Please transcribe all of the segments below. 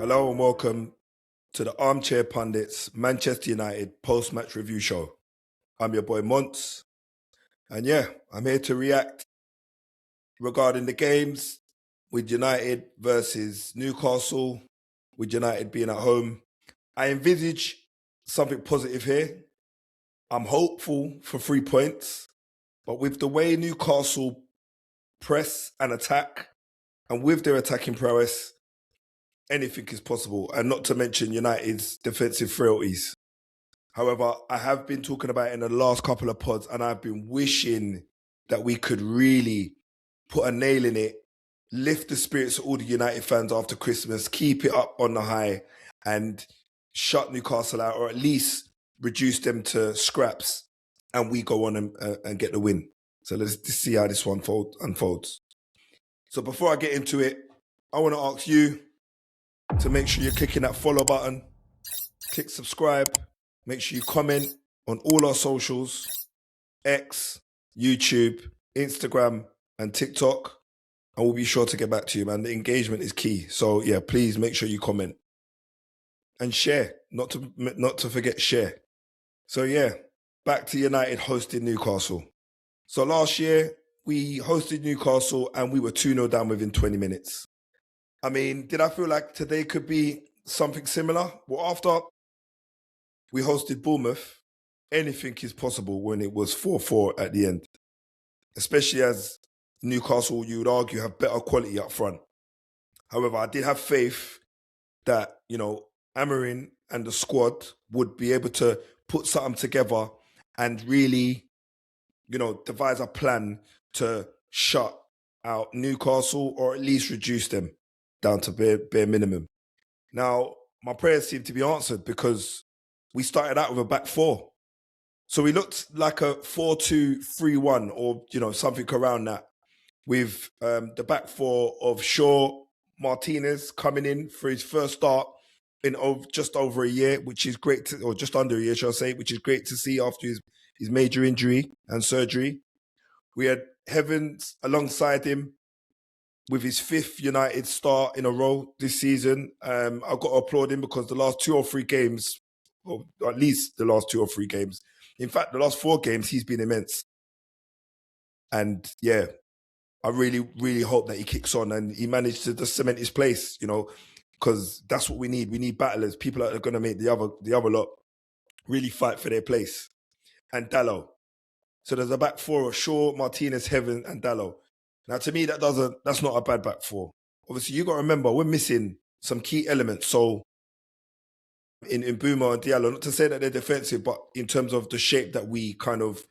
Hello and welcome to the Armchair Pundits Manchester United post-match review show. I'm your boy Monts, and yeah, I'm here to react regarding the games with United versus Newcastle, with United being at home. I envisage something positive here. I'm hopeful for 3 points, but with the way Newcastle press and attack, and with their attacking prowess, anything is possible, and not to mention United's defensive frailties. However, I have been talking about it in the last couple of pods, and I've been wishing that we could really put a nail in it, lift the spirits of all the United fans after Christmas, keep it up on the high, and shut Newcastle out, or at least reduce them to scraps, and we go on and get the win. So let's see how this one unfolds. So before I get into it, I want to ask you to make sure you're clicking that follow button, click subscribe, make sure you comment on all our socials, X, YouTube, Instagram, and TikTok, and we'll be sure to get back to you, man. The engagement is key. So yeah, please make sure you comment and share, not to forget share. So yeah, back to United hosting Newcastle. So last year, we hosted Newcastle and we were 2-0 down within 20 minutes. I mean, did I feel like today could be something similar? Well, after we hosted Bournemouth, anything is possible when it was 4-4 at the end. Especially as Newcastle, you would argue, have better quality up front. However, I did have faith that, Amorim and the squad would be able to put something together and really, devise a plan to shut out Newcastle, or at least reduce them down to bare minimum. Now, my prayers seem to be answered because we started out with a back four. So we looked like a 4-2-3-1 or, something around that, with the back four of Shaw, Martinez coming in for his first start in just over a year, which is great or just under a year, shall I say, which is great to see after his major injury and surgery. We had Heavens alongside him with his 5th United start in a row this season. I've got to applaud him because the last 2 or 3 games, or at least the last 2 or 3 games, in fact, the last 4 games, he's been immense. And yeah, I really, really hope that he kicks on and he managed to just cement his place, because that's what we need. We need battlers, people that are going to make the other lot really fight for their place. And Dalot. So there's a back four of Shaw, Martinez, Heaven, and Dalot. Now, to me, that's not a bad back four. Obviously, you got to remember, we're missing some key elements. So in Boomer and Diallo, not to say that they're defensive, but in terms of the shape that we kind of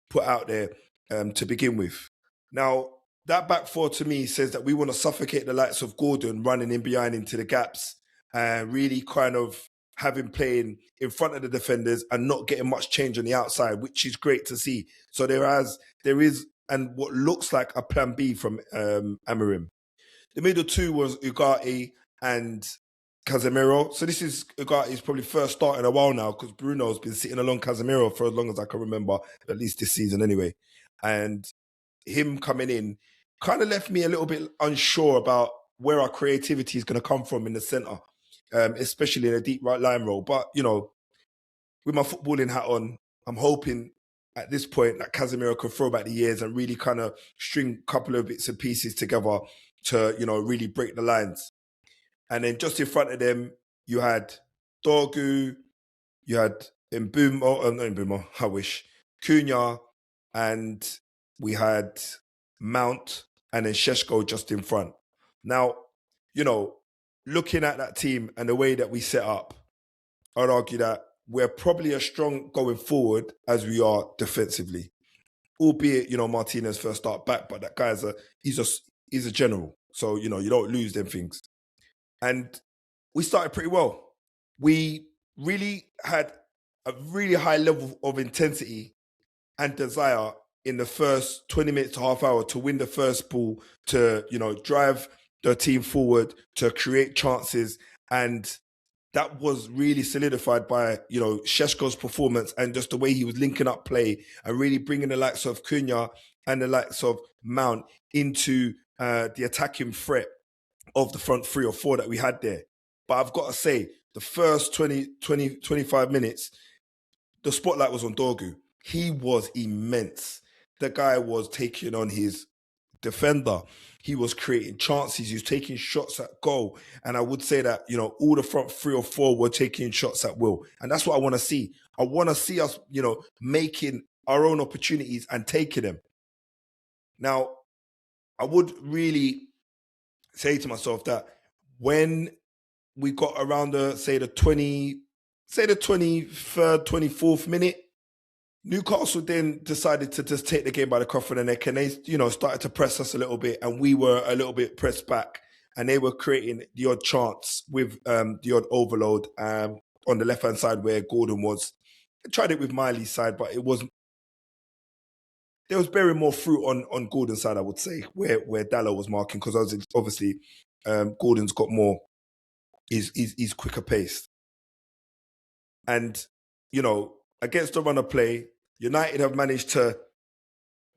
put out there to begin with. Now, that back four to me says that we want to suffocate the likes of Gordon running in behind into the gaps and really kind of have him playing in front of the defenders and not getting much change on the outside, which is great to see. So there is and what looks like a plan B from Amorim. The middle two was Ugarte and Casemiro. So this is Ugarte's probably first start in a while now, because Bruno's been sitting along Casemiro for as long as I can remember, at least this season anyway. And him coming in kind of left me a little bit unsure about where our creativity is going to come from in the centre, especially in a deep right line role. But, with my footballing hat on, I'm hoping at this point that Casemiro could throw back the years and really kind of string a couple of bits and pieces together to, really break the lines. And then just in front of them, you had Dorgu, you had Mbumo, I wish, Cunha, and we had Mount, and then Šeško just in front. Now, looking at that team and the way that we set up, I'd argue that we're probably as strong going forward as we are defensively. Albeit, Martinez first start back, but that guy's he's a general. So, you don't lose them things. And we started pretty well. We really had a really high level of intensity and desire in the first 20 minutes to half hour to win the first ball, to, drive the team forward, to create chances. And that was really solidified by, Šeško's performance and just the way he was linking up play and really bringing the likes of Cunha and the likes of Mount into the attacking threat of the front 3 or 4 that we had there. But I've got to say, the first 25 minutes, the spotlight was on Dorgu. He was immense. The guy was taking on his defender. He was creating chances. He was taking shots at goal. And I would say that, all the front 3 or 4 were taking shots at will. And that's what I want to see. I want to see us, making our own opportunities and taking them. Now, I would really say to myself that when we got around the 23rd, 24th minute, Newcastle then decided to just take the game by the scruff of the neck, and they, started to press us a little bit, and we were a little bit pressed back, and they were creating the odd chance with the odd overload on the left-hand side where Gordon was. I tried it with Miley's side, but it wasn't. There was bearing more fruit on Gordon's side, I would say, where Dallo was marking, because obviously Gordon's got more, he's quicker paced. And, against the run of play, United have managed to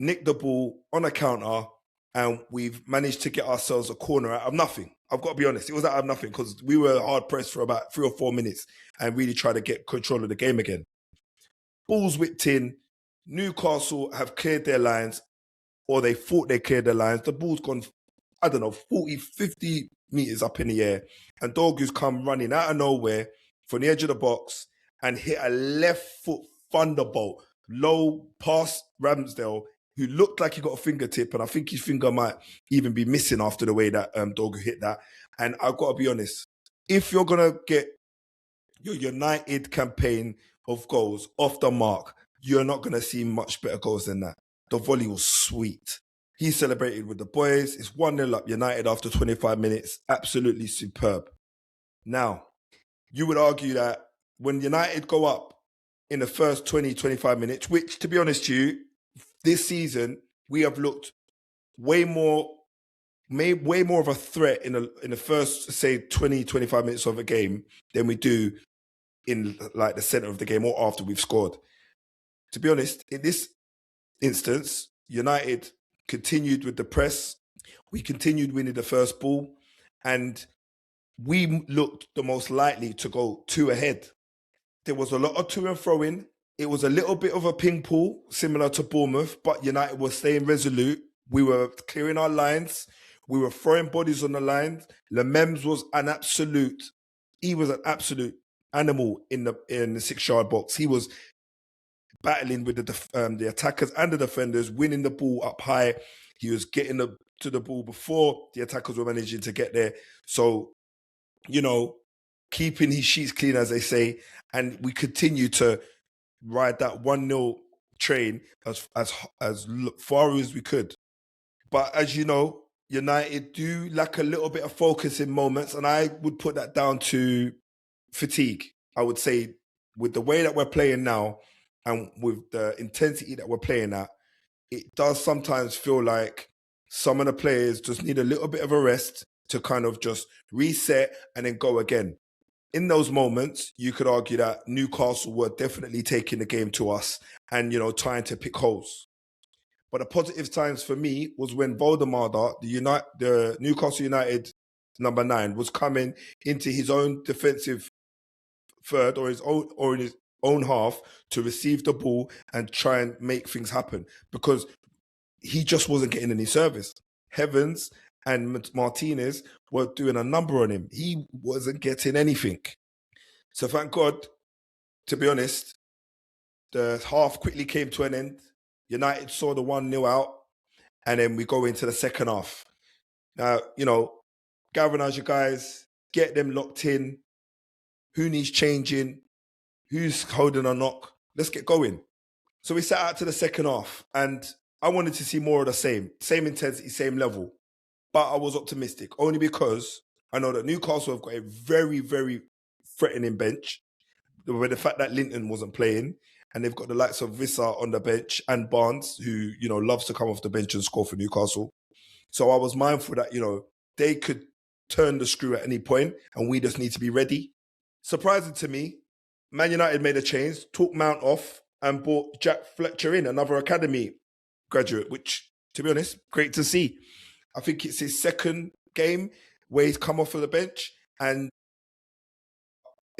nick the ball on a counter, and we've managed to get ourselves a corner out of nothing. I've got to be honest, it was out of nothing, because we were hard pressed for about 3 or 4 minutes and really tried to get control of the game again. Balls whipped in. Newcastle have cleared their lines, or they thought they cleared their lines. The ball's gone, 40, 50 meters up in the air, and Dorgu's come running out of nowhere from the edge of the box and hit a left foot thunderbolt low past Ramsdale, who looked like he got a fingertip, and I think his finger might even be missing after the way that Dorgu hit that. And I've got to be honest, if you're going to get your United campaign of goals off the mark, you're not going to see much better goals than that. The volley was sweet. He celebrated with the boys. It's 1-0 up United after 25 minutes. Absolutely superb. Now, you would argue that when United go up in the first 20, 25 minutes, which, to be honest to you, this season, we have looked way more of a threat in the first, say, 20, 25 minutes of a game than we do in like the center of the game or after we've scored. To be honest, in this instance, United continued with the press. We continued winning the first ball, and we looked the most likely to go 2 ahead. There was a lot of to and fro in. It was a little bit of a ping pool, similar to Bournemouth, but United was staying resolute. We were clearing our lines. We were throwing bodies on the lines. Lemems was an absolute animal in the 6-yard box. He was battling with the attackers and the defenders, winning the ball up high. He was getting to the ball before the attackers were managing to get there. So, keeping his sheets clean, as they say, and we continue to ride that 1-0 train as far as we could. But as you know, United do lack a little bit of focus in moments, and I would put that down to fatigue. I would say with the way that we're playing now and with the intensity that we're playing at, it does sometimes feel like some of the players just need a little bit of a rest to kind of just reset and then go again. In those moments, you could argue that Newcastle were definitely taking the game to us and, trying to pick holes. But the positive times for me was when Voldemar, the Newcastle United number 9, was coming into his own defensive third or in his own half to receive the ball and try and make things happen, because he just wasn't getting any service. Heavens and Martinez were doing a number on him. He wasn't getting anything. So thank God, to be honest, the half quickly came to an end. United saw the 1-0 out, and then we go into the second half. Now, galvanise your guys, get them locked in. Who needs changing? Who's holding a knock? Let's get going. So we sat out to the second half, and I wanted to see more of the same intensity, same level. But I was optimistic, only because I know that Newcastle have got a very, very threatening bench, with the fact that Linton wasn't playing, and they've got the likes of Vissa on the bench and Barnes, who, loves to come off the bench and score for Newcastle. So I was mindful that, they could turn the screw at any point, and we just need to be ready. Surprising to me, Man United made a change, took Mount off, and brought Jack Fletcher in, another academy graduate, which, to be honest, great to see. I think it's his second game where he's come off of the bench, and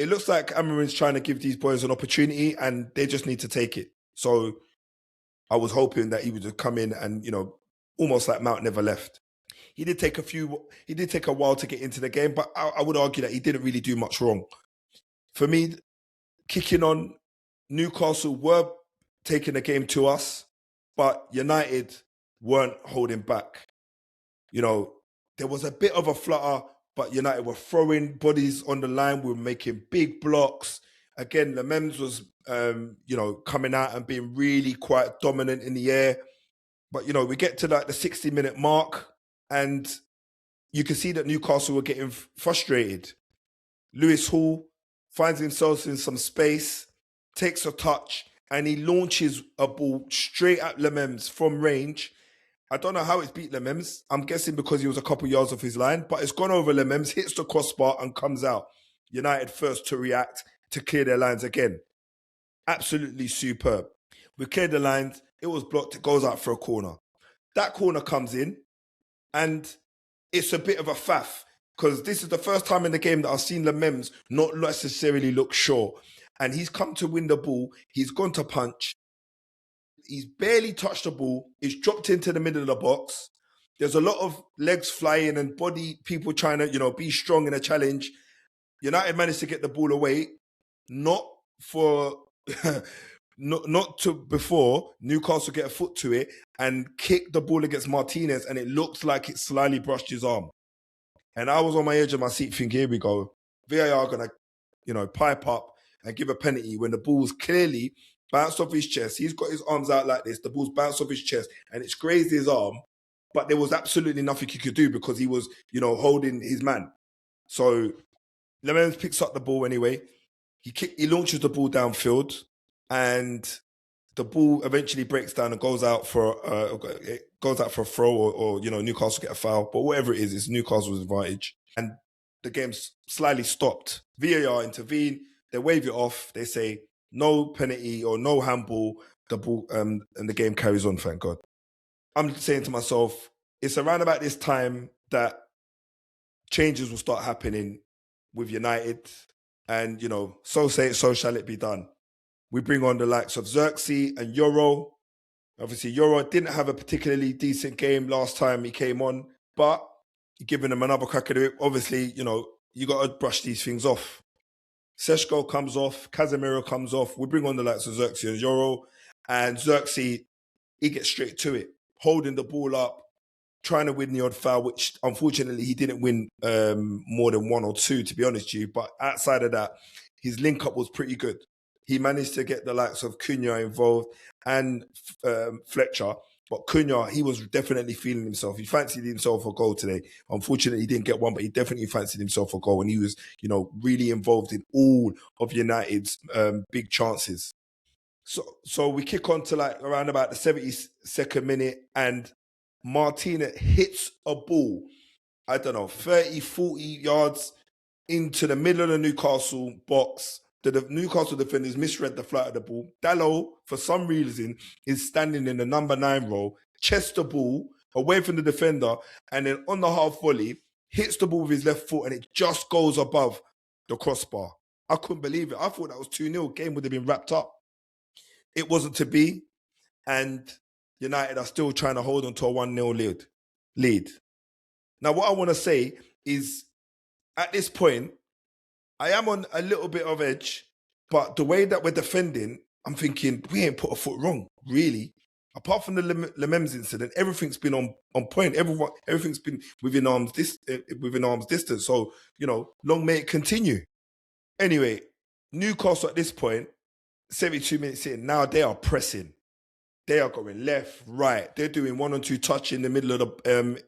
it looks like Amorim's trying to give these boys an opportunity and they just need to take it. So I was hoping that he would have come in and, almost like Mount never left. He did take a while to get into the game, but I would argue that he didn't really do much wrong. For me, kicking on, Newcastle were taking the game to us, but United weren't holding back. There was a bit of a flutter, but United were throwing bodies on the line. We were making big blocks. Again, Lemens was, coming out and being really quite dominant in the air. But, we get to like the 60-minute mark and you can see that Newcastle were getting frustrated. Lewis Hall finds himself in some space, takes a touch, and he launches a ball straight at Lemens from range. I don't know how it's beat Lemens. I'm guessing because he was a couple yards off his line, but it's gone over Lemens, hits the crossbar and comes out. United first to react, to clear their lines again. Absolutely superb. We cleared the lines, it was blocked, it goes out for a corner. That corner comes in, and it's a bit of a faff, because this is the first time in the game that I've seen Lemens not necessarily look sure. And he's come to win the ball, he's gone to punch, he's barely touched the ball, he's dropped into the middle of the box. There's a lot of legs flying and body people trying to, be strong in a challenge. United managed to get the ball away, not to before Newcastle get a foot to it and kick the ball against Martinez, and it looked like it slightly brushed his arm. And I was on my edge of my seat thinking, here we go. VAR going to, pipe up and give a penalty when the ball's clearly bounced off his chest. He's got his arms out like this. The ball's bounced off his chest and it's grazed his arm. But there was absolutely nothing he could do because he was, holding his man. So Lemens picks up the ball anyway. He launches the ball downfield, and the ball eventually breaks down and goes out for a throw, or Newcastle get a foul. But whatever it is, it's Newcastle's advantage, and the game's slightly stopped. VAR intervene. They wave it off. They say no penalty or no handball. The ball and the game carries on. Thank God. I'm saying to myself, it's around about this time that changes will start happening with United. And, so say it, so shall it be done. We bring on the likes of Xerxes and Euro. Obviously, Euro didn't have a particularly decent game last time he came on, but you're giving him another crack at it. Obviously, you got to brush these things off. Seshko comes off, Casemiro comes off. We bring on the likes of Xerxes and Euro. And Xerxes, he gets straight to it, holding the ball up, trying to win the odd foul, which unfortunately he didn't win more than one or two, to be honest with you. But outside of that, his link-up was pretty good. He managed to get the likes of Cunha involved and Fletcher. But Cunha, he was definitely feeling himself. He fancied himself a goal today. Unfortunately, he didn't get one, but he definitely fancied himself a goal. And he was, really involved in all of United's big chances. So we kick on to around about the 72nd minute, and Martinez hits a ball, 30, 40 yards into the middle of the Newcastle box. The Newcastle defenders misread the flight of the ball. Dalot, for some reason, is standing in the number 9 role, chests the ball away from the defender, and then on the half volley, hits the ball with his left foot, and it just goes above the crossbar. I couldn't believe it. I thought that was 2-0. Game would have been wrapped up. It wasn't to be, and United are still trying to hold on to a 1-0 lead. Now, what I want to say is, at this point, I am on a little bit of edge, but the way that we're defending, I'm thinking, we ain't put a foot wrong, really. Apart from the Lemens incident, everything's been on point. Everything's been within arm's distance. So, long may it continue. Anyway, Newcastle at this point, 72 minutes in, now they are pressing. They are going left, right. They're doing 1 or 2 touch in the middle of the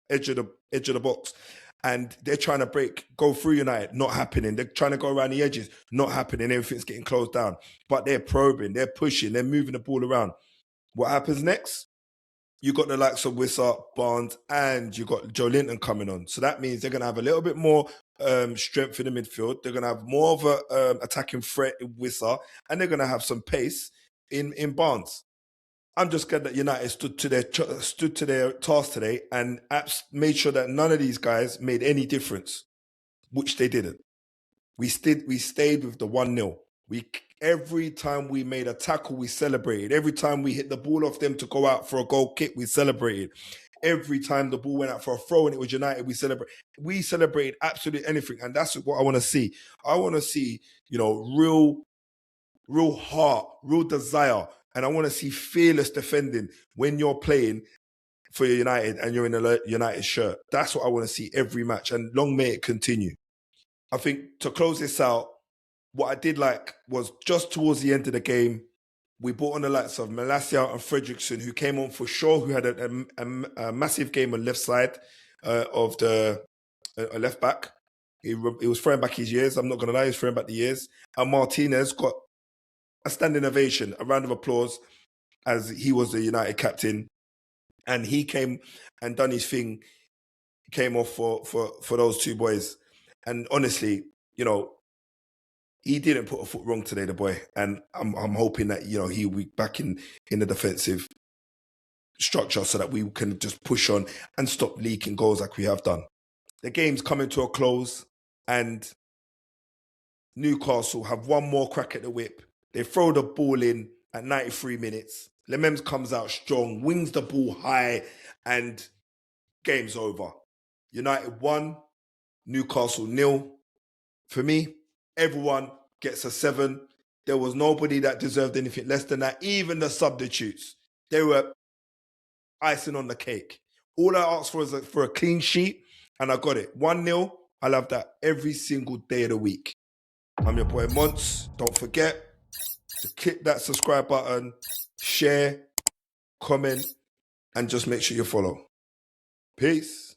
edge of the box, and they're trying to go through United. Not happening. They're trying to go around the edges. Not happening. Everything's getting closed down. But they're probing. They're pushing. They're moving the ball around. What happens next? You got the likes of Wissa, Barnes, and you got Joe Linton coming on. So that means they're going to have a little bit more strength in the midfield. They're going to have more of a attacking threat in Wissa, and they're going to have some pace in Barnes. I'm just glad that United stood to their task today and made sure that none of these guys made any difference, which they didn't. We stayed with the 1-0. Every time we made a tackle, we celebrated. Every time we hit the ball off them to go out for a goal kick, we celebrated. Every time the ball went out for a throw and it was United, we celebrated. We celebrated absolutely anything. And that's what I want to see. I want to see, real heart, real desire. And I want to see fearless defending when you're playing for United and you're in a United shirt. That's what I want to see every match. And long may it continue. I think to close this out, what I did like was just towards the end of the game, we brought on the likes of Malacia and Fredrickson, who came on for sure, who had a massive game on left side of the left back. He was throwing back his years. I'm not going to lie, he was throwing back the years. And Martinez got a standing ovation, a round of applause, as he was the United captain. And he came and done his thing, came off for those two boys. And honestly, he didn't put a foot wrong today, the boy. And I'm hoping that, he'll be back in the defensive structure so that we can just push on and stop leaking goals like we have done. The game's coming to a close and Newcastle have one more crack at the whip. They throw the ball in at 93 minutes. Lemens comes out strong, wings the ball high, and game's over. United 1, Newcastle 0. For me, everyone gets a 7. There was nobody that deserved anything less than that. Even the substitutes, they were icing on the cake. All I asked for is for a clean sheet, and I got it. 1-0. I love that every single day of the week. I'm your boy Monts. Don't forget to click that subscribe button, share, comment, and just make sure you follow. Peace.